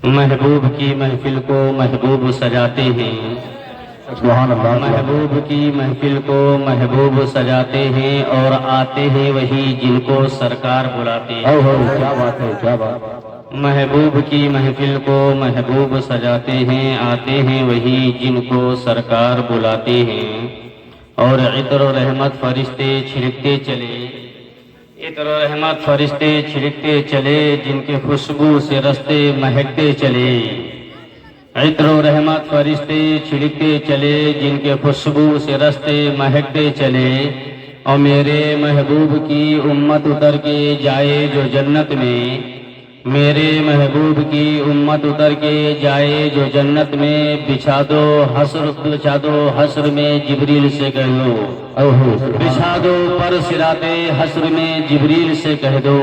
محبوب کی محفل کو محبوب سجاتے ہیں، سبحان اللہ۔ محبوب کی محفل کو محبوب سجاتے ہیں اور آتے ہیں وہی جن کو سرکار بلاتے ہیں۔ کیا بات ہے، کیا بات ہے۔ محبوب کی محفل کو محبوب سجاتے ہیں، آتے ہیں وہی جن کو سرکار بلاتے ہیں، اور عطر و رحمت فرشتے چھڑکتے چلے، عطر و رحمت فرشتے چھڑکتے چلے، جن کے خوشبو سے رستے مہکتے چلے، عطر و رحمت فرشتے چھڑکتے چلے، جن کے خوشبو سے رستے مہکتے چلے، اور میرے محبوب کی امت اتر کے جائے جو جنت میں، میرے محبوب کی امت اتر کے جائے جو جنت میں، بچھا دو حشر میں جبریل سے کہہ دو، بچھا دو پر صراط حشر میں جبریل سے کہہ دو۔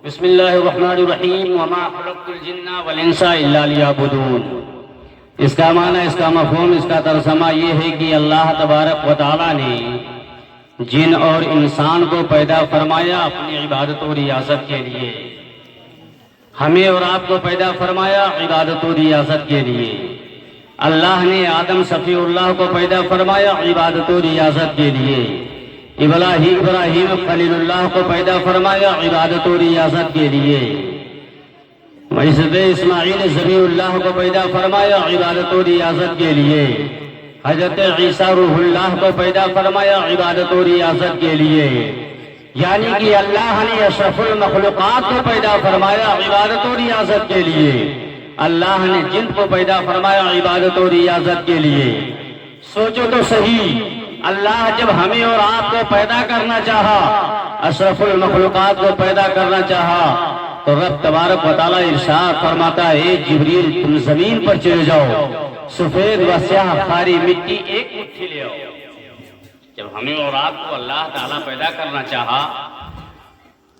بسم اللہ الرحمن الرحیم، وما خلقت الجن والانس الا لیعبدون۔ اس کا معنی، اس کا مفہوم، اس کا ترجمہ یہ ہے کہ اللہ تبارک و تعالی نے جن اور انسان کو پیدا فرمایا اپنی عبادت و ریاست کے لیے، ہمیں اور آپ کو پیدا فرمایا عبادت و ریاست کے لیے۔ اللہ نے آدم صفی اللہ کو پیدا فرمایا عبادت و ریاست کے لیے، ابراہیم خلیل اللہ کو پیدا فرمایا عبادت و ریاست کے لیے، اسماعیل ذبیح اللہ کو پیدا فرمایا عبادت و ریاست کے لیے، حضرت عیسیٰ روح اللہ کو پیدا فرمایا عبادت و ریاست کے لیے، یعنی کہ اللہ نے اشرف المخلوقات کو پیدا فرمایا عبادت و ریاست کے لیے، اللہ نے جن کو پیدا فرمایا عبادت و ریاست کے لیے۔ سوچو تو صحیح، اللہ جب ہمیں اور آپ کو پیدا کرنا چاہا، اشرف المخلوقات کو پیدا کرنا چاہا، تو رب تبارک و تعالیٰ ارشاد فرماتا ہے، اے جبریل تم زمین پر چلے جاؤ، سفید و سیاہ خاری مٹی ایک مٹھی لے آؤ۔ جب ہمیں اور آپ کو اللہ تعالیٰ پیدا کرنا چاہا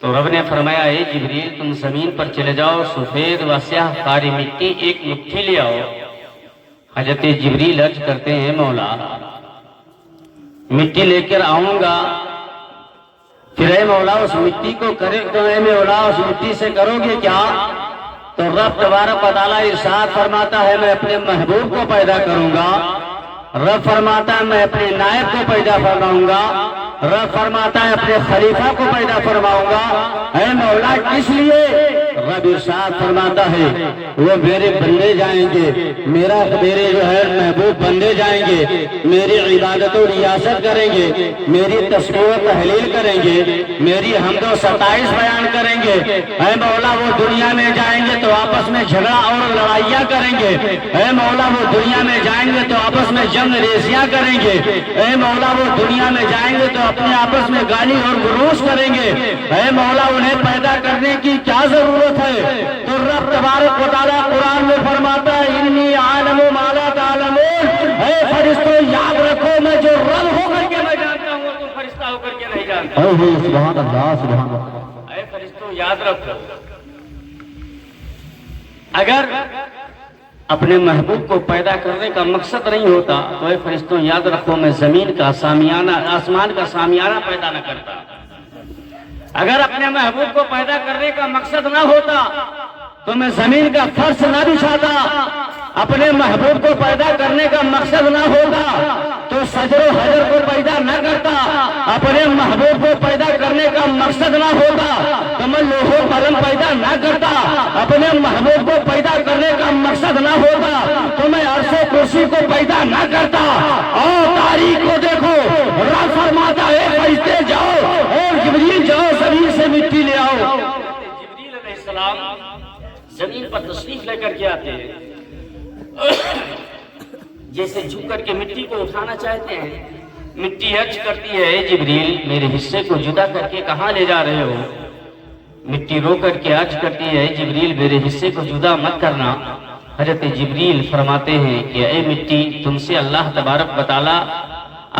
تو رب نے فرمایا، اے جبریل تم زمین پر چلے جاؤ، سفید و سیاہ خاری مٹی ایک مٹھی لے آؤ۔ حضرت جبریل عرض کرتے ہیں، مولا مٹی لے کر آؤں گا، پھر اے مولا اس مٹی کو اے مولا اس مٹی سے کرو گے کیا؟ تو رب تبارک و تعالیٰ ارشاد فرماتا ہے، میں اپنے محبوب کو پیدا کروں گا۔ رب فرماتا ہے میں اپنے نائب کو پیدا فرماؤں گا۔ رب فرماتا ہے اپنے خلیفہ کو پیدا فرماؤں گا۔ اے مولا کس لیے؟ رب ارشاد فرماتا ہے وہ میرے بندے جائیں گے، میرے جو ہے محبوب بندے جائیں گے، میری عبادت و ریاست کریں گے، میری تسبیح و تحلیل کریں گے، میری حمد و ستائش بیان کریں گے۔ اے مولا وہ دنیا میں جائیں گے تو آپس میں جھگڑا اور لڑائیاں کریں گے۔ اے مولا وہ دنیا میں جائیں گے تو آپس میں جنگ ریزیاں کریں گے۔ اے مولا وہ دنیا میں جائیں گے تو اپنے آپس میں گالی اور گلوچ کریں گے۔ اے مولا انہیں پیدا کرنے کی کیا ضرورت ہے؟ تو رب تبارک و تعالیٰ قرآن میں فرماتا ہے، انی عالم ما لا تعلمون۔ اے فرشتوں یاد رکھو، میں جو رب ہو کر کے میں جانتا ہوں تم فرشتہ ہو کر کے نہیں جانتا۔ سبحان اللہ، سبحان اللہ۔ اے فرشتوں یاد رکھو، اگر اپنے محبوب کو پیدا کرنے کا مقصد نہیں ہوتا تو اے فرشتوں یاد رکھو میں زمین کا سامیانہ، آسمان کا سامیانہ پیدا نہ کرتا۔ اگر اپنے محبوب کو پیدا کرنے کا مقصد نہ ہوتا تو میں زمین کا فرش نہ بچھاتا۔ اپنے محبوب کو پیدا کرنے کا مقصد نہ ہوتا تو شجر و حجر کو پیدا نہ کرتا۔ اپنے محبوب کو پیدا کرنے کا مقصد نہ ہوتا تو میں لوح و قلم پیدا نہ کرتا۔ اپنے محبوب کو پیدا کرنے کا مقصد نہ ہوتا تو میں عرش و کرسی کو پیدا نہ کرتا۔ اور تاریخ کو دیکھو، رب فرماتا ہے فرشتے جاؤ اور جبریل جاؤ زمین سے مٹی لے آؤ۔ جبریل علیہ السلام زمین پر تشریف لے کر کے آتے ہیں، جیسے جھک کر کے مٹی کو اٹھانا چاہتے ہیں، مٹی عرض کرتی ہے، اے جبریل میرے حصے کو جدا کر کے کہاں لے جا رہے ہو؟ مٹی رو کر کے عرض کرتی ہے، اے جبریل میرے حصے کو جدا مت کرنا۔ حضرت جبریل فرماتے ہیں کہ اے مٹی تم سے اللہ تبارک و تعالیٰ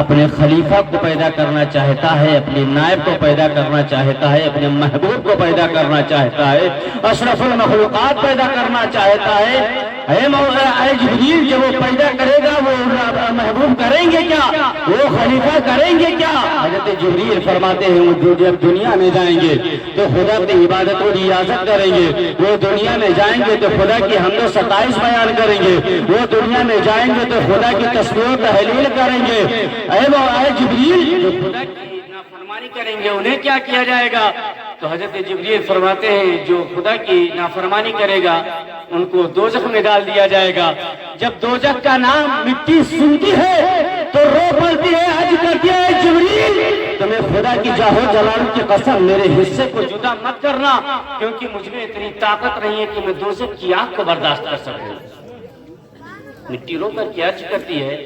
اپنے خلیفہ کو پیدا کرنا چاہتا ہے، اپنے نائب کو پیدا کرنا چاہتا ہے، اپنے محبوب کو پیدا کرنا چاہتا ہے، اشرف المخلوقات پیدا کرنا چاہتا ہے۔ اے جبریل جب وہ پیدا کرے گا وہ محبوب کریں گے کیا، وہ خلیفہ کریں گے کیا؟ حضرت جبریل فرماتے ہیں وہ جب دنیا میں جائیں گے تو خدا کی عبادت و ریاضت کریں گے، وہ دنیا میں جائیں گے تو خدا کی حمد و ستائش بیان کریں گے، وہ دنیا میں جائیں گے تو خدا کی تسبیح و تحلیل کریں گے۔ اے جبریل جو خدا کی نافرمانی کریں گے انہیں کیا کیا جائے گا؟ تو حضرت جبریل فرماتے ہیں جو خدا کی نافرمانی کرے گا ان کو دوزخ میں ڈال دیا جائے گا۔ جب دوزخ کا نام مٹی سنتی ہے تو رو پڑتی ہے، عرض کرتی ہے جبریل تمہیں خدا کی جاہ و جلال کی قسم میرے حصے کو جدا مت کرنا، کیونکہ مجھ میں اتنی طاقت نہیں ہے کہ میں دوزخ کی آگ کو برداشت کر سکوں۔ مٹی رو کر کے عرض کرتی ہے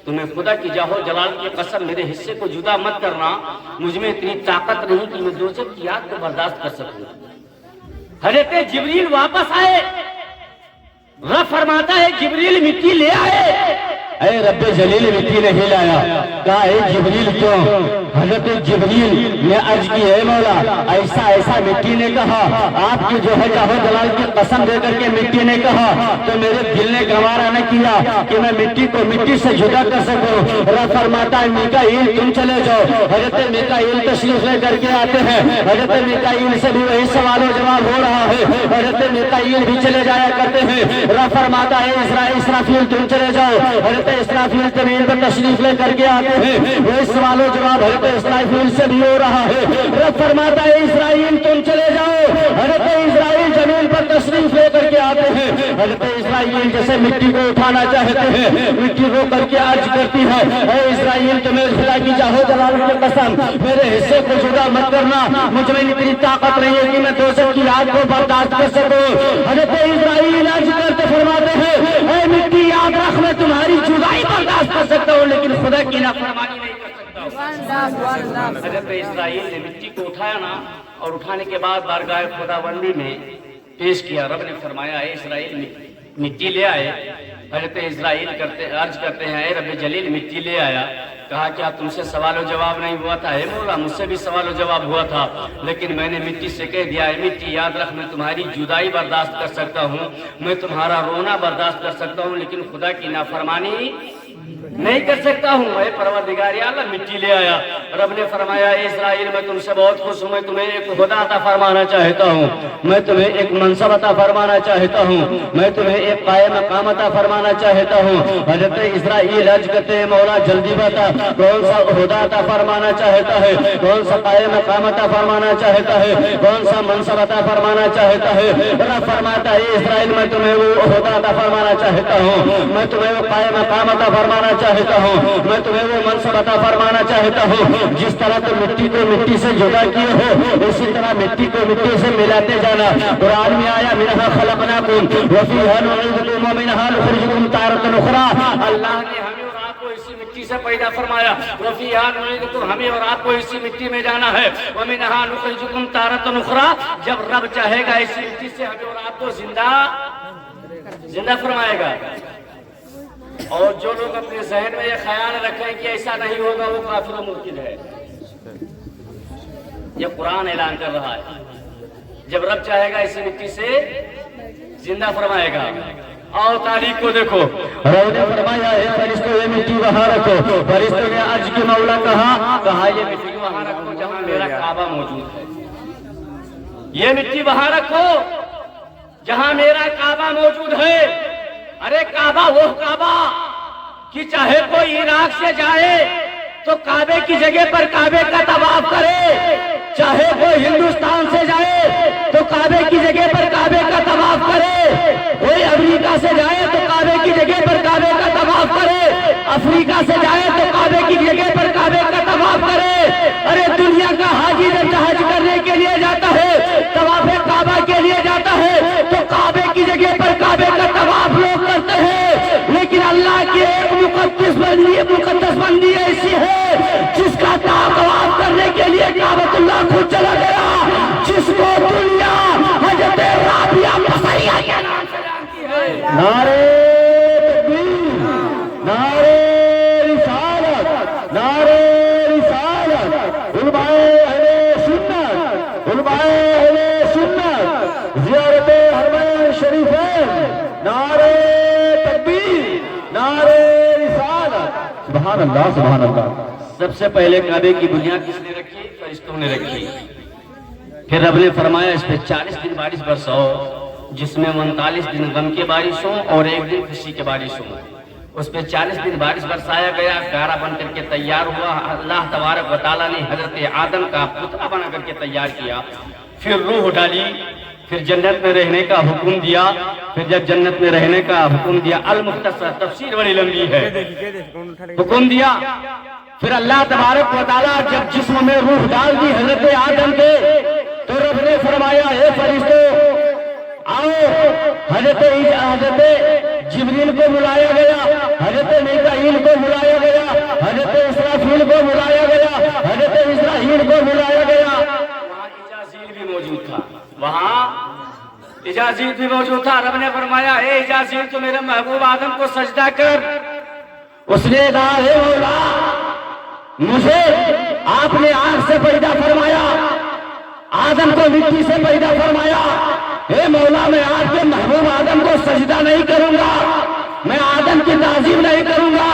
تمہیں خدا کی جاہ و جلال کی قسم میرے حصے کو جدا مت کرنا، مجھ میں اتنی طاقت نہیں کہ میں دوزخ کی آگ کو برداشت کر سکوں۔ حضرت جبریل واپس آئے، رب فرماتا ہے جبریل مٹی لے آئے، اے رب جلیل مٹی نہیں لایا، کہا اے جبریل کیوں؟ حضرت جبریل نے عرض کی اے مولا ایسا ایسا مٹی نے کہا، آپ کی جو ہے جاہ و جلال کی قسم دے کر کے مٹی نے کہا تو میرے دل نے گوارا نہ کیا کہ میں مٹی کو مٹی سے جدا کر سکوں۔ رب فرماتا ہے میکائیل تم چلے جاؤ۔ حضرت میکائیل تشریف لے کر کے آتے ہیں، حضرت میکائیل سے بھی وہی سوال و جواب ہو رہا ہے، حضرت میکائیل بھی چلے جایا کرتے ہیں۔ رب فرماتا ہے اسرافیل تم چلے جاؤ، حضرت اسرافیل زمین پر تشریف لے کر کے آتے ہیں، وہی سوال و جواب حضرت اسرافیل سے بھی ہو رہا ہے۔ رب فرماتا ہے اسرائیل تم چلے جاؤ، حضرت اسرائیل زمین پر تشریف لے کر کے آتے ہیں، حضرت اسرائیل جیسے مٹی کو اٹھانا چاہتے ہیں مٹی رو کر کے عرض کرتی ہے اے اسرائیل تمہیں خدا کی جاہ و جلال کی قسم میرے حصے کو جدا مت کرنا، مجھ میں اتنی طاقت نہیں ہے کہ میں دوزخ کی آگ کو برداشت کر سکوں۔ حضرت اسرائیل عرض کرتے فرماتے ہیں اے مٹی یاد رکھ میں تمہاری جدائی برداشت کر سکتا ہوں لیکن خدا کی نافرمانی نہیں کر سکتا۔ حضرت اسرائیل نے مٹی کو اٹھایا نا، اور اٹھانے کے بعد بارگاہ خداوندی میں پیش کیا۔ رب نے فرمایا اے اسرائیل مٹی لے آئے۔ حضرت اسرائیل عرض کرتے ہیں اے رب جلیل مٹی لے آیا۔ کہا کیا تم سے سوال و جواب نہیں ہوا تھا؟ اے مولا مجھ سے بھی سوال و جواب ہوا تھا، لیکن میں نے مٹی سے کہہ دیا اے مٹی یاد رکھ میں تمہاری جدائی برداشت کر سکتا ہوں، میں تمہارا رونا برداشت کر سکتا ہوں لیکن خدا کی نافرمانی نہیں کر سکتا ہوں۔ اے پروردگار یا اللہ مٹی لے آیا۔ رب نے فرمایا اے اسرائیل میں تم سے بہت خوش ہوں، میں تمہیں ایک خدا عطا فرمانا چاہتا ہوں، میں تمہیں ایک منصب عطا فرمانا چاہتا ہوں، میں تمہیں ایک قائم مقام عطا فرمانا چاہتا ہوں۔ حضرت اسرائیل عرض کرتے ہیں مولا جلدی بتا کون سا خدا عطا فرمانا چاہتا ہے، کون سا قائم مقام عطا فرمانا چاہتا ہے، کون سا منصب عطا فرمانا چاہتا ہے؟ رب فرماتا ہے اسرائیل میں تمہیں وہ خدا عطا فرمانا چاہتا ہوں، میں تمہیں وہ قائم مقام عطا فرمانا چاہتا ہوں، میں تمہیں وہ منصب عطا فرمانا چاہتا ہوں۔ جس طرح تم مٹی کو مٹی سے جدا کیے ہو اسی طرح مٹی کو مٹی سے ملاتے جانا۔ قرآن میں آیا منہا خلقناکم وفیہا نعیدکم ومنہا نخرجکم تارۃ اخری۔ اللہ نے ہمیں اور آپ کو اسی مٹی سے پیدا فرمایا، وفیہا نعیدکم ہمیں اور آپ کو اسی مٹی میں جانا ہے، ومنہا نخرجکم تارۃ اخری۔ جب رب چاہے گا اسی مٹی سے ہمیں اور آپ کو زندہ فرمائے گا۔ اور جو لوگ اپنے ذہن میں یہ خیال رکھیں کہ ایسا نہیں ہوگا وہ کافر و مرتد ہے۔ یہ قرآن اعلان کر رہا ہے جب رب چاہے گا اسی مٹی سے زندہ فرمائے گا۔ اور تاریخ کو دیکھو، رب نے فرمایا اے فرشتوں یہ مٹی وہاں رکھو۔ فرشتوں نے عرض کی مولا کہا یہ مٹی وہاں رکھو جہاں میرا کعبہ موجود ہے، یہ مٹی وہاں رکھو جہاں میرا کعبہ موجود ہے۔ ارے کعبہ وہ کعبہ کہ چاہے کوئی عراق سے جائے تو کعبے کی جگہ پر کعبے کا طواف کرے، چاہے کوئی ہندوستان سے جائے تو کعبے کی جگہ پر کعبے کا طواف کرے، کوئی امریکہ سے جائے تو کعبے کی جگہ پر کعبے کا طواف کرے، افریقہ سے جائے تو کعبے کی جگہ پر کعبے کا طواف کرے۔ ارے دنیا کا حاجی جب حج کرنے کے لیے جاتا ہے، طواف کعبہ کے لیے جاتا ہے تو کعبے کی جگہ پر کعبے کا طواف لوگ کرتے ہیں، لیکن اللہ کی ایک مقدس بندی ایسی ہے جس کا طواف کرنے کے لیے کعبۃ اللہ خود چلا گیا، جس کو دنیا حضرت رابعہ مسیحہ کے نام سے جانتی ہے۔ نعرے تکبیر، نعرے رسالت، نعرے رسالت، علماء اہل سنت، علماء اہل سنت، زیارت حرمین شریفین، نعرے سبحان اللہ سبحان اللہ. سب سے پہلے کعبے کی بنیاد کس نے رکھی؟ فرشتوں نے رکھی. پھر رب نے فرمایا اس پہ 40 دن بارش برساؤ، جس میں 39 دن غم کے بارش ہوں اور 1 دن خوشی کے بارش ہوں. اس پہ 40 دن بارش برسایا گیا، گارا بن کر کے تیار ہوا. اللہ تبارک و تعالیٰ نے حضرت آدم کا پتلا بنا کر کے تیار کیا. پھر روح ڈالی، پھر جنت میں رہنے کا حکم دیا. پھر جب جنت میں رہنے کا حکم دیا، المختصر تفسیر بڑی لمبی ہے، حکم دیا. پھر اللہ تبارک و تعالیٰ جب جسم میں روح ڈال دی حضرت آدم کے، تو رب نے فرمایا اے فرشتوں آؤ. حضرت جبریل کو بلایا گیا، حضرت میکائیل کو بلایا گیا، حضرت اسرافیل کو بلایا گیا، حضرت اسرائیل کو بلایا گیا. وہاں اجازیل بھی موجود تھا، وہاں اجازیل بھی موجود تھا. رب نے فرمایا اے اجازیل تو میرے محبوب آدم کو سجدہ کر. اس نے کہا اے مولا مجھے آپ نے آگ سے پیدا فرمایا، آدم کو مٹی سے پیدا فرمایا. اے مولا میں آپ کے محبوب آدم کو سجدہ نہیں کروں گا، میں آدم کی تعظیم نہیں کروں گا.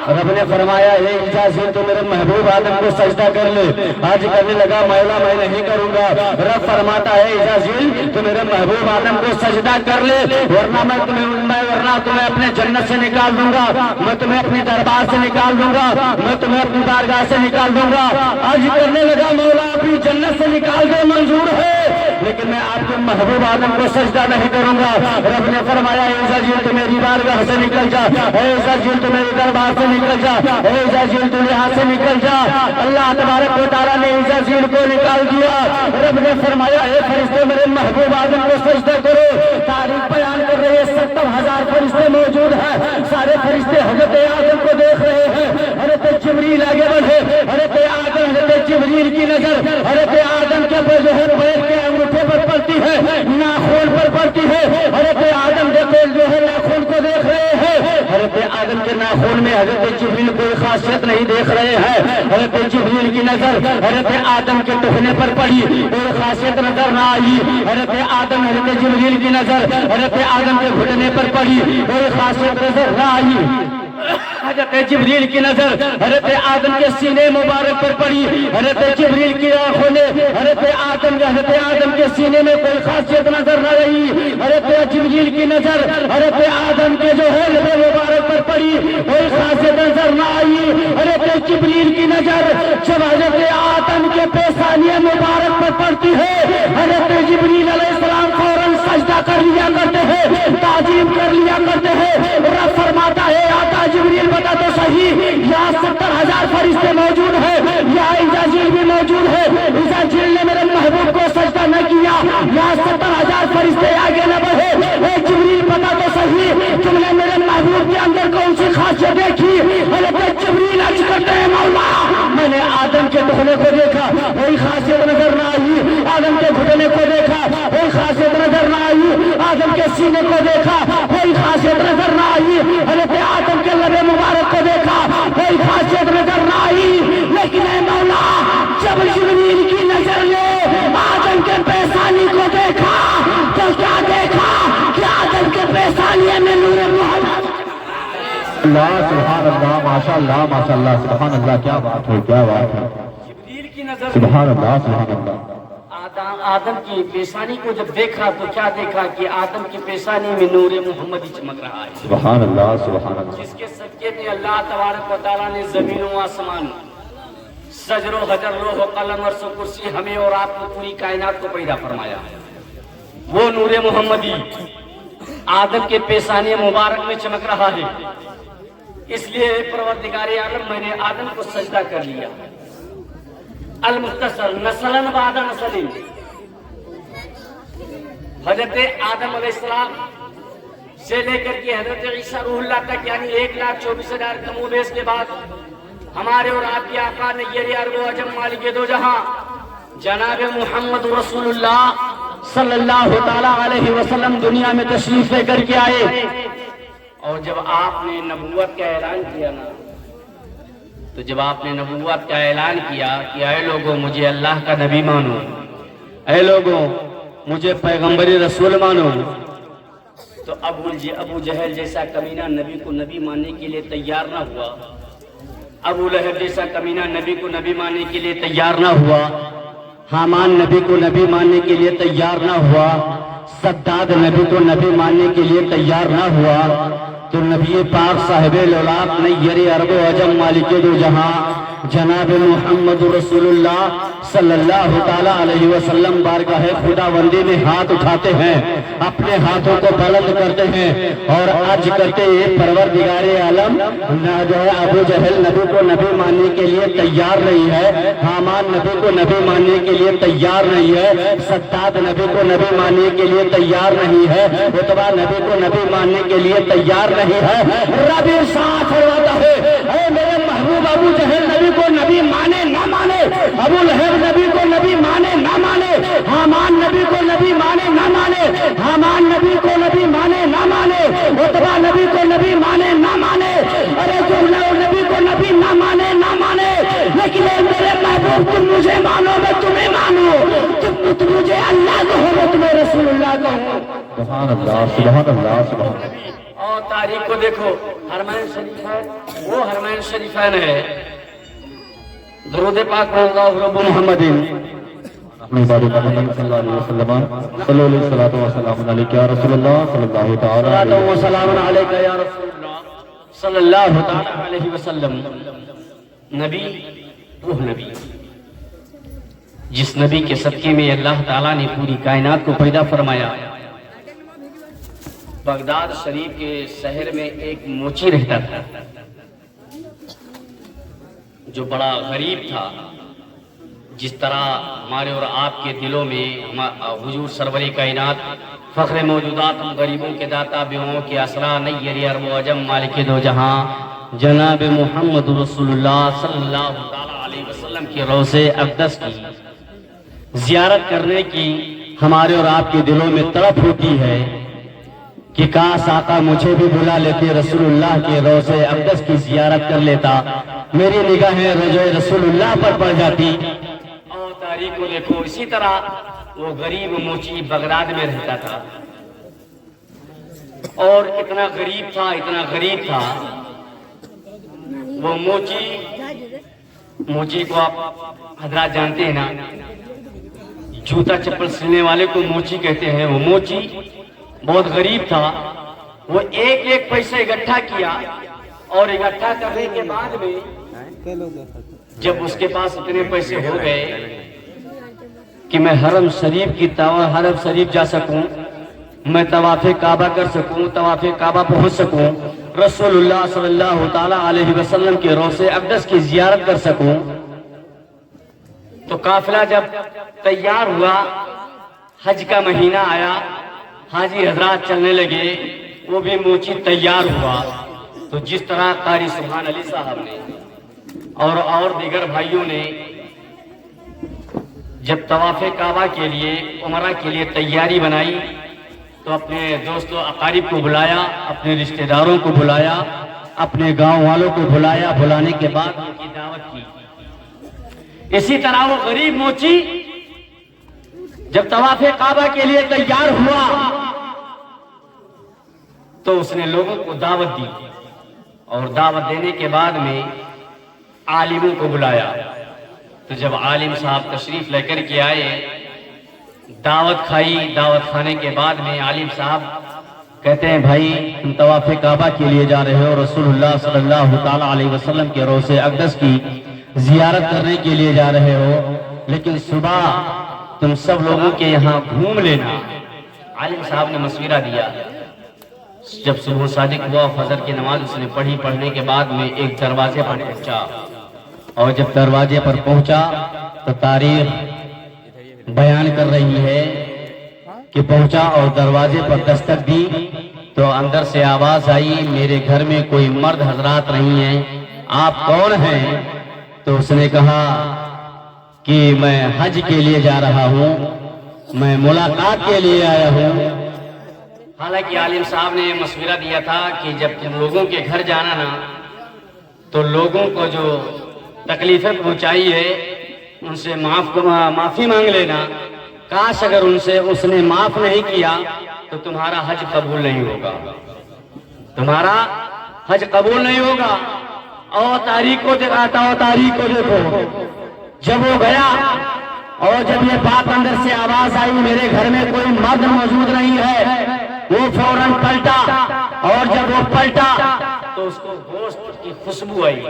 رب نے فرمایا اے اجازت تو میرے محبوب آدم کو سجدہ کر لے. آج کرنے لگا مولا میں نہیں کروں گا. رب فرماتا ہے اجازت تو میرے محبوب آدم کو سجدہ کر لے، ورنہ میں تمہیں اپنے جنت سے نکال دوں گا، میں تمہیں اپنی دربار سے نکال دوں گا، میں تمہیں اپنی بارگاہ سے نکال دوں گا. آج کرنے لگا مولا اپنی جنت سے نکال دے منظور ہے، لیکن میں آپ کے محبوب آدم کو سجدہ نہیں کروں گا. رب نے فرمایا اے اجازت تو میری بارگاہ سے نکل جا، اے اجازت تو میری دربار سے نکل جا، اے اجازت تو یہاں سے نکل جا. اللہ تبارک و تعالیٰ نے اجازت کو نکال دیا. رب نے فرمایا اے فرشتے میرے محبوب آدم کو سجدہ کرو. تاریخ بیان کر رہے 70,000 فرشتے موجود ہیں. سارے فرشتے حضرت آدم کو دیکھ رہے ہیں. حضرت جبریل آگے بڑھے، حضرت آدم حضرت جبریل کی نظر حضرت آدم کے جو ہے پیر کے انگوٹھے پر پڑتی ہے، ناخن پر پڑتی ہے. حضرت آدم دیکھو جو ہے ناخن کو دیکھ رہے ہیں. حضرت آدم کے ناخن میں حضرت جبریل کوئی خاصیت نہیں دیکھ رہے ہیں. حضرت جبریل کی نظر حضرت آدم کے ٹخنے پر پڑی، کوئی خاصیت نظر نہ آئی. حضرت آدم حضرت جبریل کی نظر حضرت آدم کے گھٹنے پر پڑی، کوئی خاصیت نظر نہ آئی. حضرت جبریل کی نظر حضرت آدم کے سینے مبارک پر پڑی. حضرت جبریل کی آنکھوں نے حضرت آدم کے سینے میں کوئی خاصیت نظر نہ رہی. حضرت جبریل کی نظر حضرت آدم کے جو ہے لبے مبارک پر پڑی، کوئی خاصیت نظر نہ آئی. حضرت جبریل کی نظر جب حضرت آدم کے پیشانی مبارک پر پڑتی ہے، حضرت جبریل علیہ السلام فوراً سجدہ کر لیا کرتے ہیں، تعظیم کر لیا کرتے ہیں. رب فرماتا ہے آقا جبریل بتا تو صحیح، یہاں 70,000 فرشتے موجود ہیں، یہاں اجازیل بھی موجود ہے. اجازیل نے میرے محبوب کو سجدہ نہ کیا، یہاں 70,000 فرشتے آگے نہ بڑھے. اے جبریل بتا تو صحیح، تم نے میرے محبوب کے اندر کون سی خاصیت دیکھی؟ حضرت جبریل عرض کرتے ہیں مولا میں نے آدم کے ٹخنے کو دیکھا، کوئی خاصیت نظر نہ آئی. آدم کے گھٹنے کو دیکھا، کوئی خاصیت نظر نہ آئی. آدم کے سینے کو دیکھا، کوئی خاصیت نظر نہ آئی. حضرت آدم کے لبے مبارک کو دیکھا، کوئی خاصیت نظر نہ آئی. لیکن اے مولا جب جبریل کی نظر نے آدم کے پیشانی کو دیکھا تو کیا دیکھا کہ آدم کے پیشانی میں نور محمد. اللہ سبحان اللہ ماشاء اللہ ماشاء اللہ سبحان اللہ. کیا بات ہے کیا بات ہے. جبریل کی نظر سبحان اللہ سبحان اللہ. آدم کی پیشانی کو جب دیکھا تو کیا دیکھا کہ آدم کی پیشانی میں نور محمد ہی چمک رہا ہے. سبحان اللہ سبحان اللہ. جس کے صدقے میں اللہ تبارک و تعالیٰ نے زمین و آسمان، شجر و حجر، لوح و قلم، عرش و کرسی، ہمیں اور آپ کو پوری کائنات کو پیدا فرمایا. وہ نور محمدی آدم کے پیشانی مبارک میں چمک رہا ہے. اس لیے پروردگار عالم میں نے آدم کو سجدہ کر لیا. المختصر نسلاً بعد نسل، حضرت آدم علیہ السلام سے لے کر کے حضرت عیسیٰ روح اللہ تک، یعنی 1,24,000 کم و بیش کے بعد ہمارے اور آپ کے آقا نیر ارض و عجم مالک دو جہاں جناب محمد رسول اللہ صلی اللہ تعالی علیہ وسلم دنیا میں تشریف لے کر کے آئے. اور جب آپ نے نبوت کا اعلان کیا نا، تو جب آپ نے نبوت کا اعلان کیا کہ اے لوگوں مجھے اللہ کا نبی مانو، اے لوگوں مجھے پیغمبر رسول مانو، تو ابو جہل جیسا کمینہ نبی کو نبی ماننے کے لیے تیار نہ ہوا. ابو لہب جیسا کمینہ نبی کو نبی ماننے کے لیے تیار نہ ہوا، حامان نبی کو نبی ماننے کے لیے تیار نہ ہوا، سداد نبی کو نبی ماننے کے لیے تیار نہ ہوا، تو نبی پاک صاحب لولاق نیر عرب و عجم مالک دو جہاں جناب محمد رسول اللہ صلی اللہ تعالیٰ علیہ وسلم بارگاہ خداوندی میں ہاتھ اٹھاتے ہیں، اپنے ہاتھوں کو بلند کرتے ہیں اور عرض کرتے ہیں پروردگار عالم نہ جو ہے ابو جہل نبی کو نبی ماننے کے لیے تیار نہیں ہے، حامان نبی کو نبی ماننے کے لیے تیار نہیں ہے، سداد نبی کو نبی ماننے کے لیے تیار نہیں ہے، عتبہ نبی کو نبی ماننے کے لیے تیار نہیں ہے۔ رب ارشاد فرماتا ہے اے میرے محبوب ابو جہل نبی کو نبی مانے نہ مانے، ابو لہب نبی کو نبی مانے نہ مانے، حامان نبی کو نبی مانے نہ مانے، حامان نبی کو نبی مانے نہ مانے، عتبہ نبی کو نبی مانے نہ مانے، ارے جو نبی کو نبی نہ مانے نہ مانے، لیکن اے میرے محبوب تم مجھے مانو میں تمہیں مانوں، تم مجھے اللہ کہو میں تمہیں رسول اللہ کہوں۔ سبحان اللہ سبحان اللہ سبحان اللہ۔ اور تاریخ کو دیکھو، حرمین شریفین وہ حرمین شریفین ہے، درود پاک اللہ رب محمد اپنی باری محمد صلی اللہ علیہ وسلم صلی اللہ علیہ وسلم علیکہ یا رسول اللہ صلی اللہ تعالیٰ صلاۃ و سلام علیکہ یا رسول اللہ صلی اللہ تعالیٰ علیہ وسلم۔ نبی وہ نبی جس نبی کے صدقے میں اللہ تعالیٰ نے پوری کائنات کو پیدا فرمایا۔ بغداد شریف کے شہر میں ایک موچی رہتا تھا جو بڑا غریب تھا، جس طرح ہمارے اور آپ کے دلوں میں حضور سرور کائنات فخر موجودات ہم غریبوں کے داتا بیووں کے آسرا نیر عرب و عجم مالک دو جہاں جناب محمد رسول اللہ صلی اللہ تعالیٰ علیہ وسلم کے روضہ اقدس کی زیارت کرنے کی ہمارے اور آپ کے دلوں میں تڑپ ہوتی ہے کہ کاش آقا مجھے بھی بلا لیتے، رسول اللہ کے روضہ اقدس کی زیارت کر لیتا، میری نگاہیں رضا رسول اللہ پر پڑ جاتی۔ اور تاریخ کو دیکھو، اسی طرح وہ غریب موچی بغداد میں رہتا تھا اور اتنا غریب تھا وہ موچی کو آپ حضرات جانتے ہیں نا، جوتا چپل سلنے والے کو موچی کہتے ہیں۔ وہ موچی بہت غریب تھا، وہ ایک ایک پیسے اکٹھا کیا اور اکٹھا کرنے کے بعد میں جب اس کے پاس اتنے پیسے ہو گئے کہ میں حرم شریف جا سکوں، میں طواف کعبہ کر سکوں، طواف کعبہ پہنچ سکوں، رسول اللہ صلی اللہ تعالیٰ علیہ وسلم کے روضہ اقدس کی زیارت کر سکوں، تو قافلہ جب تیار ہوا، حج کا مہینہ آیا، حاجی حضرات چلنے لگے، وہ بھی موچی تیار ہوا، تو جس طرح قاری سبحان علی صاحب نے اور دیگر بھائیوں نے جب طواف کعبہ کے لیے عمرہ کے لیے تیاری بنائی تو اپنے دوستوں اقارب کو بلایا، اپنے رشتہ داروں کو بلایا، اپنے گاؤں والوں کو بلایا، بلانے کے بعد ان کی دعوت کی۔ اسی طرح وہ غریب موچی جب طواف کعبہ کے لیے تیار ہوا تو اس نے لوگوں کو دعوت دی، اور دعوت دینے کے بعد میں عالموں کو بلایا۔ تو جب عالم صاحب تشریف لے کر کے آئے، دعوت کھائی، دعوت کھانے کے بعد میں عالم صاحب کہتے ہیں بھائی تم طواف کعبہ کے لیے جا رہے ہو، رسول اللہ صلی اللہ تعالیٰ علیہ وسلم کے روضہ اقدس کی زیارت کرنے کے لیے جا رہے ہو، لیکن صبح تم سب لوگوں کے یہاں گھوم لینا۔ عالم صاحب نے مشورہ دیا۔ جب صبح صادق ہوا، فجر کی نماز اس نے پڑھی، پڑھنے کے بعد میں ایک دروازے پر پہنچا، اور جب دروازے پر پہنچا تو تاریخ بیان کر رہی ہے کہ پہنچا اور دروازے پر دستک دی تو اندر سے آواز آئی میرے گھر میں کوئی مرد حضرات نہیں ہیں، آپ کون ہیں؟ تو اس نے کہا کہ میں حج کے لیے جا رہا ہوں، میں ملاقات کے لیے آیا ہوں۔ حالانکہ عالم صاحب نے مشورہ دیا تھا کہ جب تم لوگوں کے گھر جانا نا تو لوگوں کو جو تکلیفیں پہنچائی ہے ان سے معافی مانگ لینا، کاش اگر اس نے معاف نہیں کیا تو تمہارا حج قبول نہیں ہوگا، تمہارا حج قبول نہیں ہوگا۔ اور تاریخ کو دکھاتا ہوں، تاریخ کو دیکھو۔ جب وہ گیا اور جب یہ بات اندر سے آواز آئی میرے گھر میں کوئی مرد موجود نہیں ہے، وہ فوراً پلٹا، اور جب وہ پلٹا تو اس کو گوشت کی خوشبو آئی،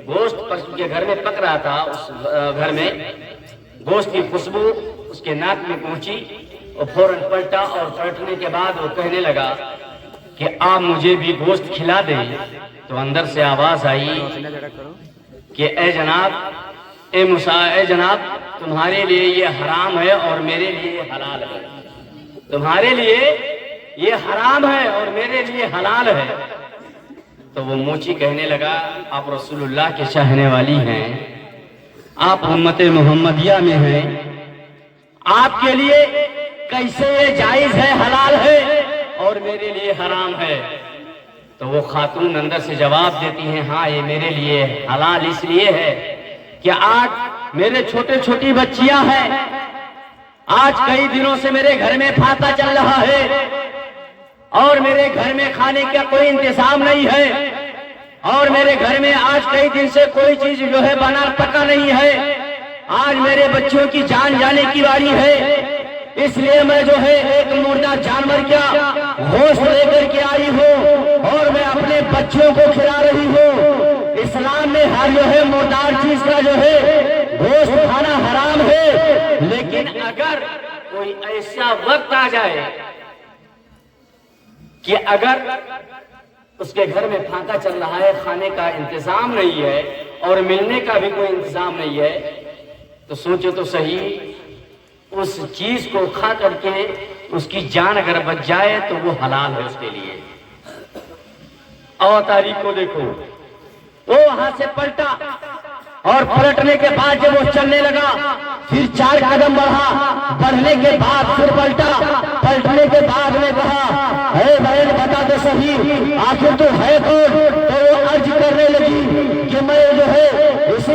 گوشت کے گھر میں پک رہا تھا، اس گھر میں گوشت کی خوشبو اس کے ناک میں پہنچی، اور فوراً پلٹا، اور پلٹنے کے بعد وہ کہنے لگا کہ آپ مجھے بھی گوشت کھلا دیں۔ تو اندر سے آواز آئی کہ اے جناب، اے جناب، تمہارے لیے یہ حرام ہے اور میرے لیے یہ حلال ہے، تمہارے لیے یہ حرام ہے اور میرے لیے حلال ہے۔ تو وہ موچی کہنے لگا آپ رسول اللہ کے چاہنے والی ہیں، آپ امت محمدیہ میں ہیں، آپ کے لیے کیسے یہ جائز ہے، حلال ہے اور میرے لیے حرام ہے؟ تو وہ خاتون اندر سے جواب دیتی ہیں ہاں یہ میرے لیے حلال اس لیے ہے کہ آج میرے چھوٹے چھوٹی بچیاں ہیں، آج کئی دنوں سے میرے گھر میں پھاتا چل رہا ہے اور میرے گھر میں کھانے کا کوئی انتظام نہیں ہے، اور میرے گھر میں آج کئی دن سے کوئی چیز جو ہے بنا پکا نہیں ہے، آج میرے بچوں کی جان جانے کی باری ہے، اس لیے میں جو ہے ایک مردہ جانور کا گوشت لے کر کے آئی ہوں اور میں اپنے بچوں کو کھلا رہی ہوں۔ اسلام میں ہر جو ہے مردار چیز کا جو ہے گوشت کھانا حرام ہے، لیکن اگر کوئی ایسا وقت آ جائے کہ اگر اس کے گھر میں پھاکا چل رہا ہے، کھانے کا انتظام نہیں ہے اور ملنے کا بھی کوئی انتظام نہیں ہے، تو سوچو تو صحیح، اس چیز کو کھا کر کے اس کی جان اگر بچ جائے تو وہ حلال ہے اس کے لیے۔ اور تاریخ کو دیکھو، وہ وہاں سے پلٹا اور پلٹنے کے بعد جب وہ چلنے لگا پھر 4 قدم بڑھا، بڑھنے کے بعد پھر پلٹا، پلٹنے کے بعد میں کہا اے بہن بتا دے صحیح آخر تو ہے کون؟ تو وہ عرض کرنے لگی کہ میں جو ہے اسی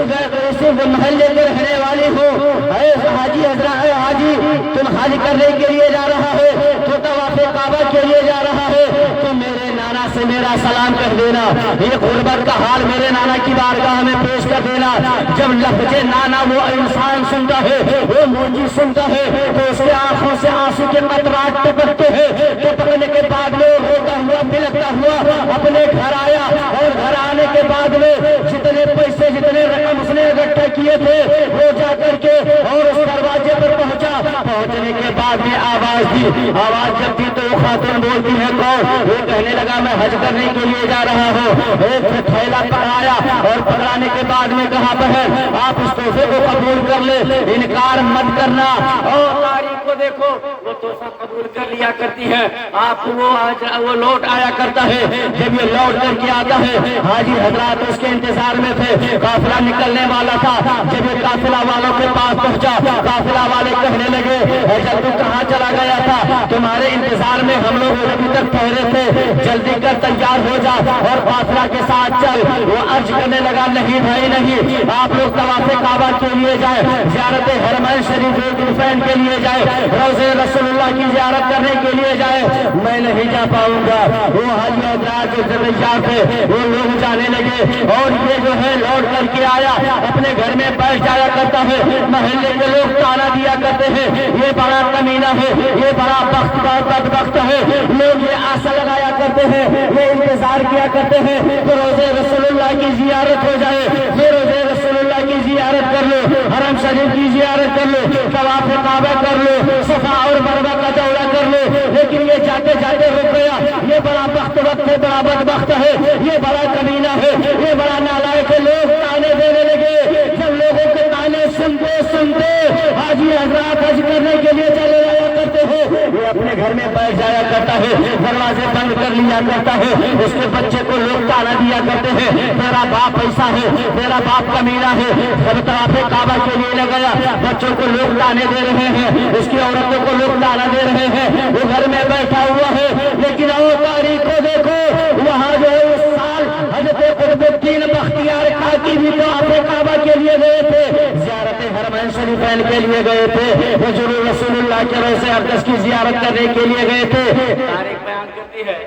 محلے کے رہنے والی ہوں۔ اے حاجی حضرت، اے حاجی تم حج کرنے کے لیے جا رہا ہے تو طواف کعبہ کے لیے جا رہا ہے تو میرے نانا سے میرا سلام کر دینا، یہ غربت کا حال میرے نانا کی بارگاہ میں پیش کر دینا۔ جب لفظ نانا وہ انسان سنتا ہے، وہ موجی سنتا ہے تو اس کے آنکھوں سے آنسو کے قطرات ٹپکتے ہیں، ٹپکنے کے بعد میں روتا ہوا بلکتا ہوا اپنے گھر آیا، اور گھر آنے کے بعد میں جتنے پیسے جتنے رقم اس نے اکٹھا کیے تھے وہ جا کر کے اور اس دروازے پر پہنچا، پہنچنے کے بعد میں آواز دی، آواز جب دی تو وہ خاتون بولتی ہے کون؟ وہ کہنے لگا میں حج کرنے کے لیے جا رہا ہوں۔ ایک تھیلا پڑھایا اور پڑھانے کے بعد میں کہا بہن آپ اس تحفے کو قبول کر لے، انکار مت کرنا۔ اور تاریخ کو دیکھو، وہ تحفہ قبول کر لیا کرتی ہے، آپ وہ لوٹ آیا کرتا ہے، جب یہ لوٹ کر کے آتا ہے حاجی حضرات اس کے انتظار میں تھے، قافلہ نکلنے والا تھا، جب یہ قافلہ والوں کے پاس پہنچا قافلہ والے کہنے لگے جب تو کہاں چلا گیا تھا؟ تمہارے انتظار میں ہم لوگ ابھی تک ٹھہرے تھے، جلدی کر تیار ہو جا اور قافلہ کے ساتھ چل۔ وہ عرض کرنے لگا نہیں بھائی نہیں، آپ لوگ طواف کعبہ کے لیے جائے، زیارت حرمین شریف الفین کے لیے جائے، روضہ رسول اللہ کی زیارت کرنے کے لیے جائے، میں نہیں جا پاؤں گا۔ وہ حاجی حضرات جو ذریعہ تھے وہ لوگ جانے لگے، اور یہ جو ہے لوٹ کر کے آیا، اپنے گھر میں بیٹھ جایا کرتا ہے، محلے کے لوگ تانا دیا کرتے ہیں یہ بڑا کمینہ ہے، یہ بڑا بدبخت ہے، لوگ یہ آسا لگایا کرتے ہیں، یہ انتظار کیا کرتے ہیں کہ روضہ رسول اللہ کی زیارت ہو جائے، یہ روضہ رسول اللہ کی زیارت کر لو، حرم شریف کی زیارت کر لو، طواف کعبہ کر لو، صفا اور مروہ کا دورہ کر لو، لیکن یہ جاتے جاتے رک گیا، یہ بڑا وقت ہے، بڑا بدبخت ہے، یہ بڑا کمینہ ہے، یہ بڑا نالائق ہے۔ لوگ تانے دینے لگے، جب لوگوں کے تانے سنتے سنتے حاجی حضرات حج کرنے کے لیے چلے جایا کرتے ہیں، یہ اپنے گھر میں بیٹھ جایا کرتا ہے، دروازے بند کر لیا کرتا ہے، اس کے بچے کو لوگ تانا دیا کرتے ہیں تیرا باپ ایسا ہے، تیرا باپ کمینہ ہے، جب طواف کعبہ کے لیے نہ گیا بچوں کو لوگ تانے دے رہے ہیں، اس کی عورتوں کو لوگ تانا دے رہے ہیں، وہ گھر میں بیٹھا ہوا ہے۔ لیکن اور تاریخ کو دیکھو، وہاں جو ہے اس سال حضرت قطب الدین بختیار کاکی بھی طواف کعبہ کے لیے گئے تھے، زیارت حرمین شریفین کے لیے گئے تھے، حضور رسول اللہ کے روضہ اقدس کی زیارت کرنے کے لیے گئے تھے۔ تاریخ بیان کرتی ہے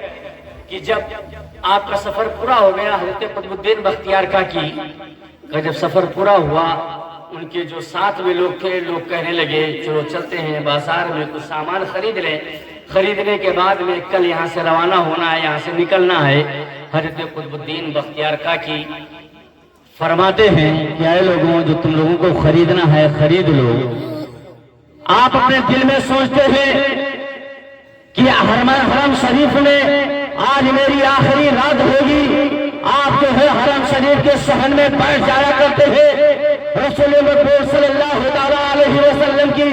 کہ جب آپ کا سفر پورا ہو گیا، حضرت قطب الدین بختیار کاکی کا جب سفر پورا ہوا، ان کے جو ساتھ میں لوگ تھے، لوگ کہنے لگے چلو چلتے ہیں بازار میں کچھ سامان خرید لیں، خریدنے کے بعد میں کل یہاں سے روانہ ہونا ہے، یہاں سے نکلنا ہے۔ حضرت قطب الدین بختیار کاکی فرماتے ہیں کہ اے لوگوں، جو تم لوگوں کو خریدنا ہے خرید لو۔ آپ اپنے دل میں سوچتے ہیں کہ حرم شریف میں آج میری آخری رات ہوگی۔ آپ جو ہے حرم شریف کے صحن میں بیٹھ جایا کرتے ہیں، رسول مقبول صلی اللہ تعالیٰ علیہ وسلم کی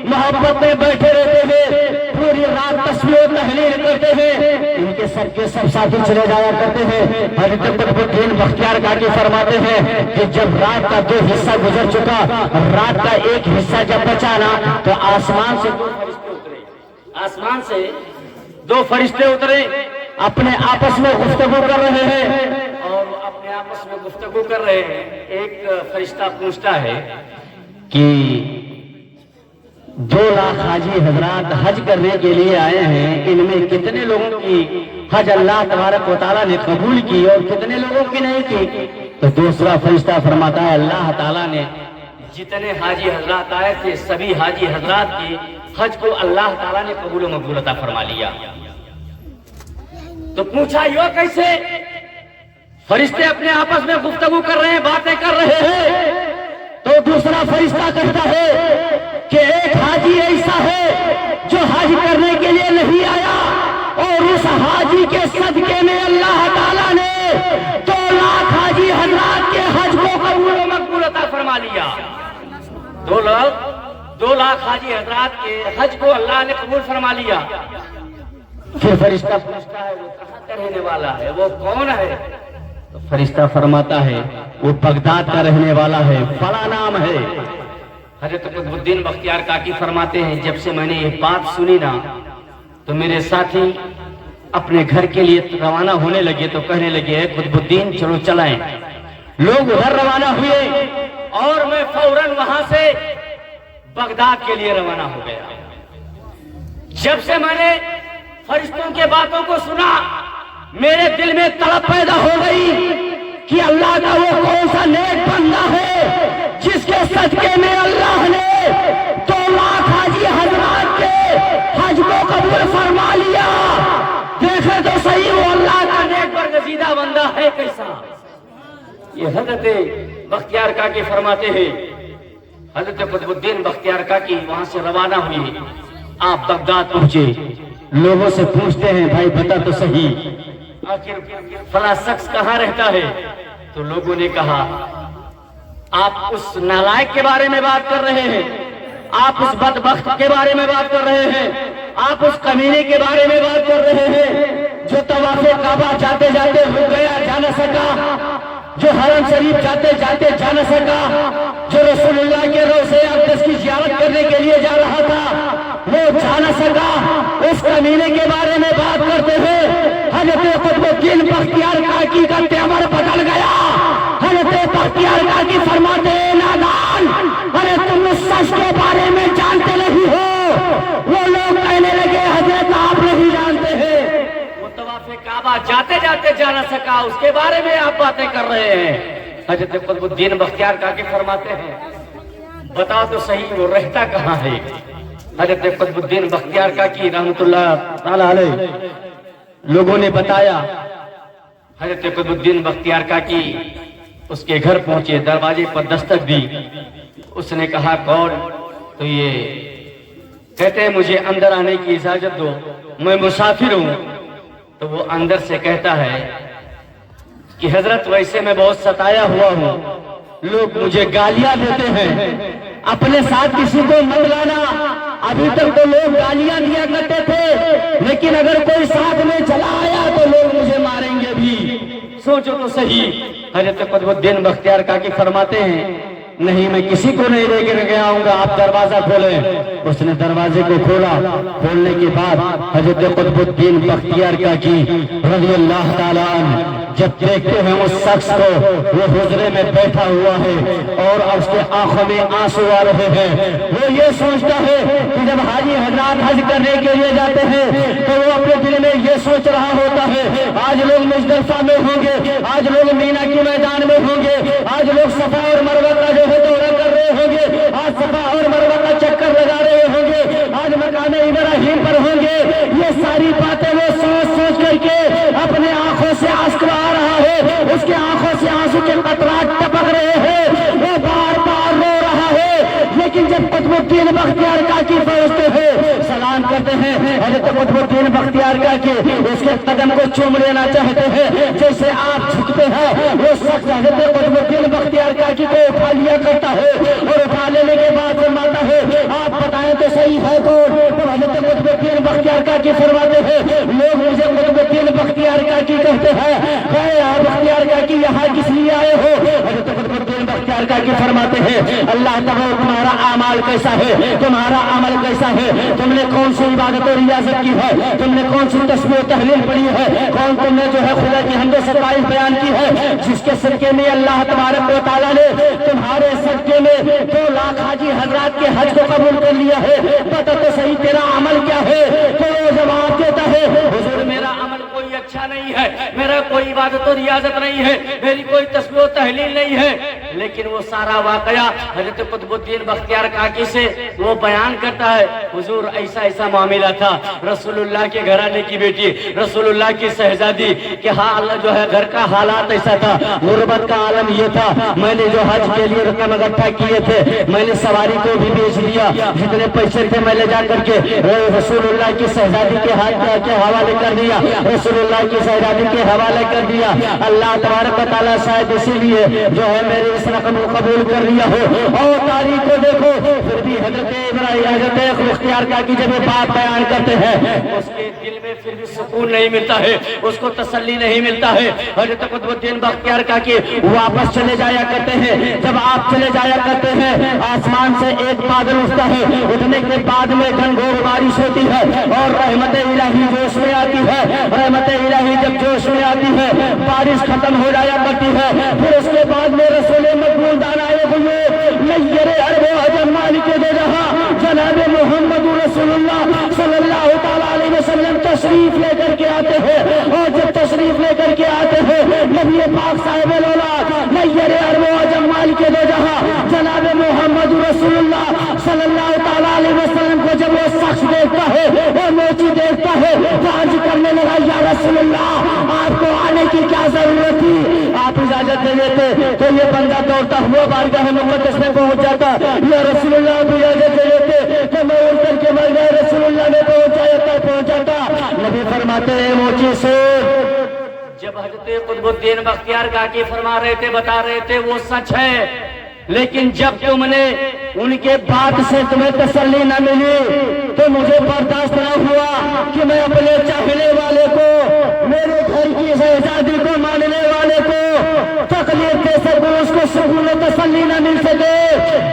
محبت میں بیٹھے رہتے ہیں، پوری رات تسبیح و تحلیل کرتے ہیں۔ ان کے سب کے سب ساتھی چلے جایا کرتے ہیں۔ حضرت قطب الدین بختیار کاکی فرماتے ہیں کہ جب رات کا 2 حصہ گزر چکا، رات کا 1 حصہ جب بچا نا، تو آسمان سے 2 فرشتے اترے، آسمان سے 2 فرشتے اترے، اپنے آپس میں گفتگو کر رہے ہیں، اور اپنے آپس میں گفتگو کر رہے ہیں۔ ایک فرشتہ پوچھتا ہے کہ 2 لاکھ حاجی حضرات حج کرنے کے لیے آئے ہیں، ان میں کتنے لوگوں کی حج اللہ تبارک و تعالیٰ نے قبول کی اور کتنے لوگوں کی نہیں کی؟ تو دوسرا فرشتہ فرماتا ہے اللہ تعالیٰ نے جتنے حاجی حضرات آئے تھے سبھی حاجی حضرات کی حج کو اللہ تعالیٰ نے قبول و مقبول عطا فرما لیا۔ تو پوچھا یہ کیسے؟ فرشتے اپنے آپس میں گفتگو کر رہے ہیں، باتیں کر رہے ہیں، تو دوسرا فرشتہ کہتا ہے کہ ایک حاجی ایسا ہے جو حج کرنے کے لیے نہیں آیا، اور اس حاجی کے صدقے میں اللہ تعالیٰ نے 2 لاکھ حاجی حضرات کے حج کو قبول و مقبول عطا فرما لیا۔ 2 لاکھ حاجی حضرات کے حج کو اللہ نے قبول فرما لیا۔ پھر فرشتہ پوچھتا ہے وہ کہاں کا رہنے والا ہے، وہ کون ہے؟ تو فرشتہ فرماتا ہے وہ بغداد کا رہنے والا ہے، فلاں نام ہے۔ حضرت قطب الدین بختیار کاکی فرماتے ہیں جب سے میں نے یہ بات سنی نا، تو میرے ساتھی اپنے گھر کے لیے روانہ ہونے لگے، تو کہنے لگے اے قطب الدین چلو چلائیں۔ لوگ ادھر روانہ ہوئے اور میں فوراً وہاں سے بغداد کے لیے روانہ ہو گیا۔ جب سے میں نے فرشتوں کے باتوں کو سنا، میرے دل میں طلب پیدا ہو گئی کہ اللہ کا وہ کون سا نیک بندہ ہے جس کے صدقے میں اللہ نے 2 لاکھ حاجی حضرات کے حج کو قبول فرما لیا۔ دیکھے تو صحیح وہ اللہ کا نیک برگزیدہ بندہ ہے کیسا۔ یہ حضرت بختیار کاکی فرماتے ہیں حضرت قطب الدین بختیار کاکی وہاں سے روانہ ہوئی، آپ بغداد پہنچے، لوگوں سے پوچھتے ہیں بھائی بتا تو صحیح آخر فلاں شخص کہاں رہتا ہے؟ تو لوگوں نے کہا آپ اس نالائق کے بارے میں بات کر رہے ہیں، آپ اس بدبخت کے بارے میں بات کر رہے ہیں، آپ اس کمینے کے بارے میں بات کر رہے ہیں جو طواف کعبہ جاتے جاتے رک گیا، جا نہ سکا، جو حرم شریف جاتے جاتے جا نہ سکا، جو رسول اللہ کے روضے اقدس کی زیارت کرنے کے لیے جا رہا تھا وہ جا نہ سکا، اس کمینے کے بارے میں بات کرتے ہیں۔ حضرت قطب الدین بختیار کاکی کا تیمر بدل گیا۔ حضرت بختیار کاکی فرماتے ہیں نادان، ارے تم اس شخص کے بارے میں جانتے نہیں ہو۔ وہ لوگ کہنے لگے حضرت آپ نہیں جانتے ہیں، وہ طواف کعبہ جاتے جاتے جا نہ سکا، اس کے بارے میں آپ باتیں کر رہے ہیں۔ حضرت قطب الدین بختیار کاکی فرماتے ہیں بتا تو صحیح وہ رہتا کہاں ہے؟ حضرت قطب الدین بختیار کاکی رحمت اللہ تعالی علیہ لوگوں نے بتایا، حضرت قطب الدین بختیار کاکی اس کے گھر پہنچے، دروازے پر دستک دی، اس نے کہا کون؟ تو یہ کہتے ہیں مجھے اندر آنے کی اجازت دو، میں مسافر ہوں۔ تو وہ اندر سے کہتا ہے کہ حضرت ویسے میں بہت ستایا ہوا ہوں، لوگ مجھے گالیاں دیتے ہیں، اپنے ساتھ کسی کو مت لانا۔ ابھی تک تو لوگ گالیاں دیا کرتے تھے، لیکن اگر کوئی ساتھ میں چلا آیا تو لوگ مجھے ماریں گے بھی۔ سوچو تو صحیح۔ حضرت قطب الدین بختیار کاکی فرماتے ہیں نہیں میں کسی کو نہیں لے کر کے آؤں گا، آپ دروازہ کھولیں۔ اس نے دروازے کو کھولا، کھولنے کے بعد حضرت قطب الدین بختیار کاکی رضی اللہ تعالیٰ عنہ جب دیکھتے ہیں اس شخص کو، وہ حجرے میں بیٹھا ہوا ہے اور اس کے آنکھوں میں آنسو آ رہے ہیں، وہ یہ سوچتا ہے کہ جب حاجی حضرات حج کرنے کے لیے جاتے ہیں تو وہ اپنے دل میں یہ سوچ رہا ہوتا ہے آج لوگ مزدلفہ میں ہوں گے، آج لوگ مینا کے میدان میں ہوں گے، آج لوگ صفا اور مروہ کا جو ہے دورہ کر رہے ہوں گے، آج صفا اور مروہ کا چکر لگا رہے ہوں گے، آج مقام ابراہیم پر ہوں گے۔ یہ ساری باتیں وہ سوچ سوچ کر کے اپنے آنکھوں سے اشک آ رہا ہے، اس کے آنکھوں سے آنسو کے قطرات ٹپک رہے ہیں، وہ بار بار رو رہا ہے۔ لیکن جب قطب الدین بختیار کاکی پہنچتے ہیں، سلام کرتے ہیں، حضرت قطب الدین بختیار کاکی اس کے قدم کو چوم لینا چاہتے ہیں، جیسے آپ جھکتے ہیں وہ شخص حضرت قطب الدین بختیار کاکی کو اٹھا لیا کرتا ہے، اور اٹھا لینے کے بعد فرماتا ہے آپ بتائیں تو صحیح ہے کون؟ تو حضرت قطب الدین بختیار کاکی فرماتے ہیں لوگ مجھے قطب الدین بختیار کاکی کہتے ہیں، آپ بختیار کاکی یہاں کس لیے آئے ہو؟ حضرت قطب الدین بختیار کاکی فرماتے ہیں اللہ تعالیٰ تمہارا اعمال کیسا ہے، تمہارا عمل کیسا ہے، تم نے کون سی عبادت و ریاضت کی ہے، تم نے کون سی تسبیح و تحلیل پڑھی ہے، کون تم نے جو ہے خدا کی حمد و ستائش بیان کی ہے، جس کے صدقے میں اللہ تبارک و تعالیٰ نے تمہارے صدقے میں 2 لاکھ حاجی حضرات کے حج کو قبول کر لیا ہے، بتا تو صحیح تیرا عمل کیا ہے؟ تو وہ جواب دیتا ہے حضور میرا عمل کوئی اچھا نہیں ہے، میرا کوئی عبادت و ریاضت نہیں ہے، میری کوئی تسبیح و تحلیل نہیں ہے۔ لیکن وہ سارا واقعہ حضرت قطب الدین بختیار کاکی سے وہ بیان کرتا ہے حضور ایسا ایسا معاملہ تھا، رسول اللہ کے گھرانے کی بیٹی، رسول اللہ کی شہزادی کے حال جو ہے گھر کا حالات ایسا تھا، غربت کا عالم یہ تھا، میں نے جو حج کے لیے رقم اکٹھا کیے تھے میں نے سواری کو بھی بیچ دیا، جتنے پیسے تھے میں لے جا کر کے رسول اللہ کی شہزادی کے ہاتھ کے حوالے کر دیا، رسول اللہ کی شہزادی کے حوالے کر دیا۔ اللہ تبارک و تعالیٰ شاید اسی لیے جو ہے میرے اس رقم کو قبول کر لیا ہو۔ اور تاریخ کو دیکھو پھر بھی حضرت ابراہیم حضرت بختیار کاکی جب یہ بات بیان کرتے ہیں اس کے دل میں پھر بھی سکون نہیں ملتا ہے، اس کو تسلی نہیں ملتا ہے۔ حضرت قطب الدین بختیار کاکی واپس چلے جایا کرتے ہیں، جب آپ چلے جایا کرتے ہیں آسمان سے ایک بادل اٹھتا ہے، اٹھنے کے بعد میں گھنگھور بارش ہوتی ہے اور رحمت الہی جوش میں آتی ہے، رحمت الہی جب جوش میں آتی ہے بارش ختم ہو جایا کرتی ہے، پھر اس کے بعد میں رسول مقبول دانائے ہوئے نیر عرب و عجم مالک دو جہاں جناب محمد رسول اللہ صلی اللہ تعالیٰ علیہ وسلم تشریف لے کر کے آتے ہیں، اور جب تشریف لے کر کے آتے ہیں نبی پاک صاحب الاولاد نیر عرب و عجم مالک دو جہاں جناب محمد رسول اللہ صلی اللہ تعالیٰ علیہ وسلم کو جب وہ شخص دیکھتا ہے، وہ موچی دیکھتا ہے تو عرض کرنے لگا یا رسول اللہ آپ کو آنے کی کیا ضرورت تھی؟ آپ اجازت دے دیتے تو یہ بندہ دوڑتا ہوا بارگاہ مقدس میں پہنچ جاتا، یا رسول اللہ آپ اجازت دے دیتے تو میں اٹھ کر کے بارگاہ رسول اللہ میں پہنچ جاتا۔ نبی فرماتے ہیں موچی سے جب حضرت قطب الدین بختیار کاکی فرما رہے تھے بتا رہے تھے وہ سچ ہے، لیکن جب تم نے ان کے بات سے تمہیں تسلی نہ ملی تو مجھے برداشت نہ ہوا کہ میں اپنے چاہنے والے کو میرے گھر کی شہزادی کو ماننے والے کو تکلیف دے سکوں، اس کو سکون و تسلی نہ مل سکے،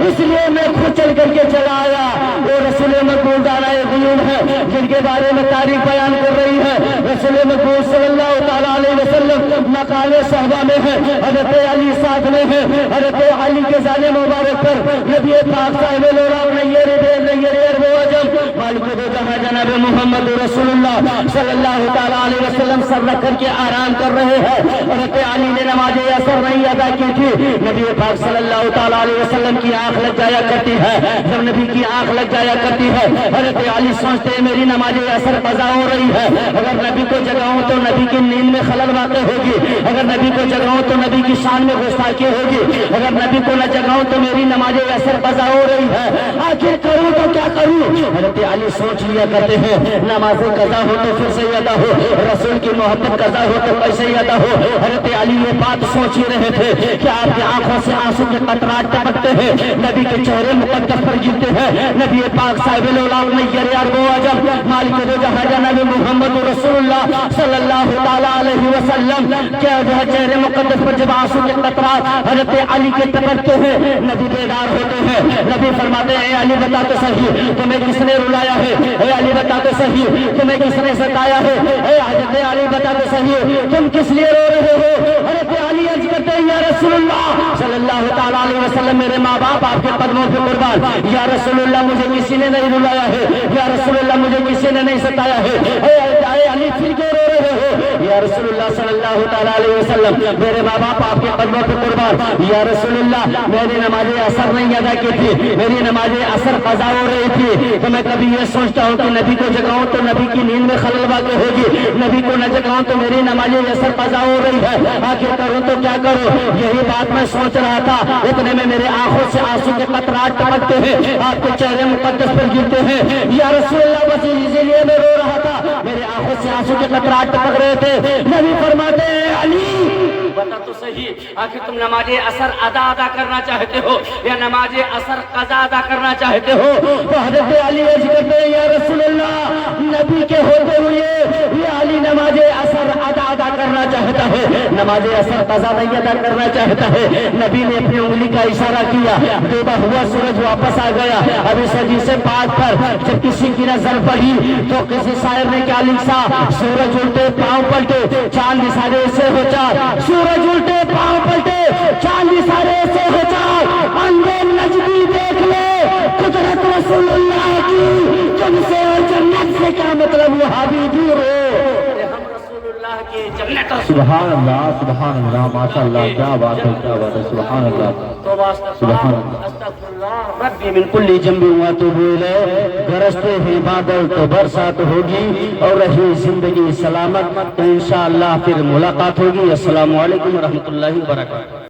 اس لیے میں خود چل کر کے چلا آیا۔ وہ رسول مقبول دانائے غیوب ہے جن کے بارے میں تاریخ بیان کر رہی ہے، رسول مقبول صلی اللہ تعالیٰ علیہ وسلم مقام صحبہ میں ہے، حضرت علی ساتھ میں ہے، حضرت علی کے زانے مبارک پر نبی پاک صاحب الاولاد نیر عرب و عجم مالک دو جہاں جناب محمد رسول اللہ صلی اللہ تعالیٰ علیہ وسلم سر رکھ کر کے آرام کر رہے ہیں۔ حضرت علی نے نماز اثر نہیں ادا کی تھی، نبی پاک صلی اللہ تعالیٰ علیہ وسلم کی آنکھ لگ جایا کرتی ہے، جب نبی کی آنکھ لگ جایا کرتی ہے حضرت علی سوچتے ہیں میری نماز اثر قضا ہو رہی ہے، اگر نبی کو جگاؤں تو نبی کی نیند میں خلل واقع ہوگی، اگر نبی کو جگاؤں تو نبی کی شان میں گستاخی ہوگی، اگر نبی کو نہ جگاؤں تو میری نماز اثر قضا ہو رہی ہے، آخر کروں تو کیا کروں؟ حضرت علی سوچ لیا کرتے ہیں نماز قضا ہو تو پھر سے ادا ہو، رسول کی محبت قضا ہو تو کیسے ادا ہو۔ حضرت علی یہ بات سوچ ہی رہے تھے کہ آپ کی آنکھوں سے آنسو کے قطرات ٹپکتے ہیں، نبی کے چہرے مقدس پر گرتے ہیں، نبی پاک صاحب الاولاد نیر عرب و عجم مالک دو جہاں جناب محمد رسول اللہ صلی اللہ تعالیٰ علیہ وسلم کیا جو جو ہے چہرے مقدس پر جب آنسو کے قطرات حضرت علی کے ٹپکتے ہیں نبی بیدار ہوتے ہیں. نبی فرماتے ہیں اے علی بتا تو صحیح تمہیں کس نے رلایا ہے, اے علی بتا تو صحیح تمہیں کس نے ستایا ہے, اے حضرت علی بتا تو صحیح تم کس لیے رو رہے ہو. حضرت علی عرض کرتے ہیں یا رسول اللہ صلی اللہ تعالیٰ علیہ وسلم میرے ماں باپ آپ کے قدموں پہ قربان. یا رسول اللہ مجھے کسی نے نہیں رلایا ہے, یا رسول اللہ مجھے کسی نے نہیں ستایا ہے. اے علی پھر کیوں رو رہے ہو. یا رسول اللہ صلی اللہ تعالیٰ علیہ وسلم میرے ماں باپ آپ کے قدموں پہ قربان. یا رسول اللہ میری نماز اثر نہیں ادا کی تھی, میری نماز اثر قضا ہو رہی تھی, تو میں کبھی یہ سوچتا ہوں کہ نبی کو جگاؤں تو نبی کی نیند میں خلل واقع ہوگی, نبی کو نہ جگاؤں تو میری نماز اثر قضا ہو رہی ہے, آخر کروں تو کیا کروں. یہی بات میں سوچ رہا تھا, اتنے میں میرے آنکھوں سے آنسو کے قطرات ٹپکتے ہیں, آپ کے چہرے مقدس پر گرتے ہیں. یا رسول اللہ بس اسی لیے میں رو رہا تھا, میرے آنکھوں سے آنسو کے قطرات ٹپک رہے تھے. نبی فرماتے ہیں علی بتا تو صحیح آخر تم نماز اثر ادا کرنا چاہتے ہو یا نماز اثر قضا ادا کرنا چاہتے ہو. تو حضرت علی عرض کرتے ہیں یا رسول اللہ نبی کے ہوتے ہوئے یہ علی نماز اثر ادا کرنا چاہتا ہے, نماز اثر قضا نہیں ادا کرنا چاہتا ہے. نبی نے اپنی انگلی کا اشارہ کیا, ڈوبا ہوا سورج واپس آ گیا. ابھی سجی سے بات پر جب کسی کی نظر پڑی تو کسی شاعر نے کیا لکھا, سورج الٹے پاؤں پلٹے چاند اشارے سے ہو چار, سورج الٹے پاؤں پلٹے چاند اشارے سے ہو چار. اندھے نجدی دیکھ لے قدرت رسول اللہ کی, تم سے اور جنت سے کیا مطلب وہاں بھی دور ہو. ہم رسول اللہ کی جنت سبحان اللہ ماشاء اللہ, کیا بات ہے, کیا بات ہے, سبحان اللہ سبحان اللہ. استغفر اللہ ربی من کل جنب واتوب الیہ, گرجتے ہیں بادل تو برسات ہوگی اور رہی زندگی سلامت, تو انشاءاللہ پھر ملاقات ہوگی. السلام علیکم ورحمۃ اللہ وبرکاتہ.